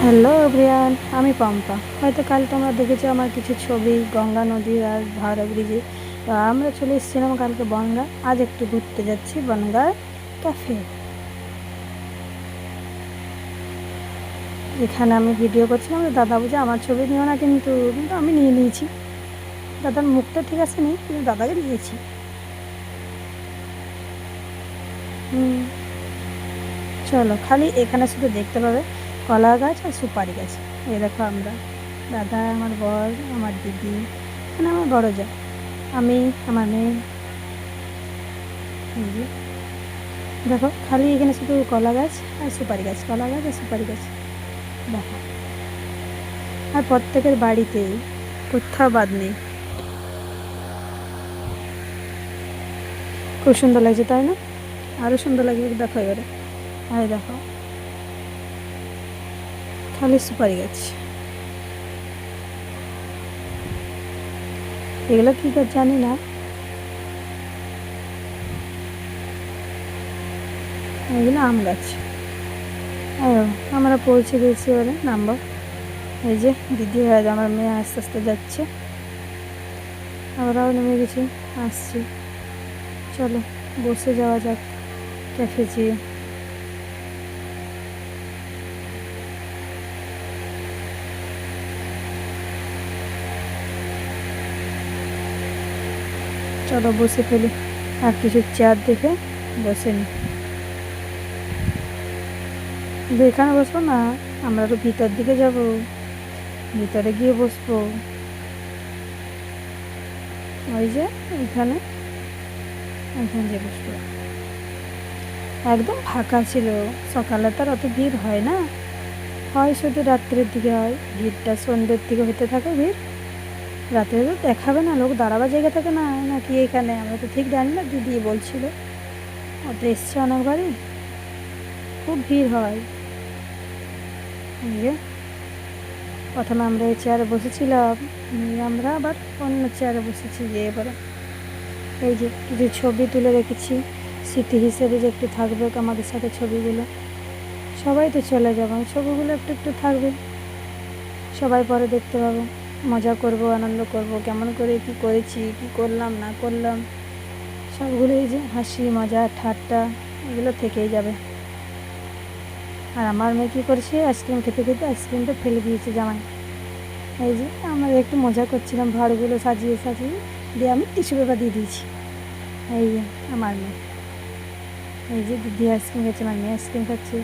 Hello everyone, আমি পম্পা। হয়তো কাল তোমরা দেখেছো আমার কিছু ছবি গঙ্গা নদীর আর হাওড়া ব্রিজে। তো আমরা চলে এসেছিলাম কালকে বনগাঁ। আজ একটু ঘুরতে যাচ্ছি বনগাঁ ক্যাফে। এখানে আমি ভিডিও করছিলাম, তো দাদা বুঝে আমার ছবি নিও না, কিন্তু কিন্তু আমি নিয়ে নিয়েছি। দাদার মুখটা ঠিক আছে নি, কিন্তু দাদাকে নিয়েছি। চলো, খালি এখানে শুধু দেখতে পাবে কলা গাছ আর সুপারি গাছ। এই দেখো আমরা, দাদা, আমার বর, আমার দিদি, মানে আমার বড় যা, আমি, আমার মেয়ে। এই যে দেখো, খালি এখানে শুধু কলা গাছ আর সুপারি গাছ, কলা গাছ আর সুপারি গাছ দেখো। আর প্রত্যেকের বাড়িতেই, কোথাও বাদ নেই। খুব সুন্দর লাগছে তাই না? আরও সুন্দর লাগবে দেখো এবারে। আর দেখো, খালি সুপারি গাছ। এগুলো কী গাছ জানি না, এগুলো আম গাছ। আমরা পৌঁছে গেছি, এবারে নামবো। এই যে দিদি ভাই, আমার মেয়ে আস্তে আস্তে যাচ্ছে, আমরাও নেমে গেছি, আসছি। চলো বসে যাওয়া যাক ক্যাফে যেয়ে। চলো বসে ফেলি, আর কিছু চেয়ার দেখে বসে নি। এখানে বসবো না, আমরা আরো ভিতর দিকে যাব, ভিতরে গিয়ে বসবো। ওই যে এখানে, এখানে যে বসবো। একদম ফাঁকা ছিল, সকালে তো আর অত ভিড় হয় না, হয় শুধু রাত্রের দিকে হয় ভিড়টা, সন্ধ্যের দিকে হতে থাকে ভিড়। রাত্রে তো দেখাবে না, লোক দাঁড়াবার জায়গা থাকে না নাকি এখানে, আমরা তো ঠিক জানি না, দিদি বলছিল। ও তো এসছে অনেকবারই, খুব ভিড় হয়। এই যে প্রথমে আমরা এই চেয়ারে বসেছিলাম, আমরা আবার অন্য চেয়ারে বসেছি। যে এবারে এই যে কিছু ছবি তুলে রেখেছি স্মৃতি হিসেবে, যে একটু থাকবে আমাদের সাথে ছবিগুলো। সবাই তো চলে যাবো, ছবিগুলো একটু একটু থাকবে, সবাই পরে দেখতে পাবো। মজা করব, আনন্দ করব, কেমন করে কী করেছি, কী করলাম না করলাম, সবগুলো এই যে হাসি মজা ঠাট্টা, এগুলো থেকেই যাবে। আর আমার মেয়ে কী করছে, আইসক্রিম খেতে খেতে আইসক্রিমটা ফেলে দিয়েছে জামাই। এই যে আমরা একটু মজা করছিলাম, ভাঁড়গুলো সাজিয়ে সাজিয়ে দিয়ে আমি টিস্যু পেপার দিয়ে দিয়েছি। এই যে আমার মেয়ে, এই যে দিদি আইসক্রিম খাচ্ছে, আমার মেয়ে আইসক্রিম খাচ্ছে।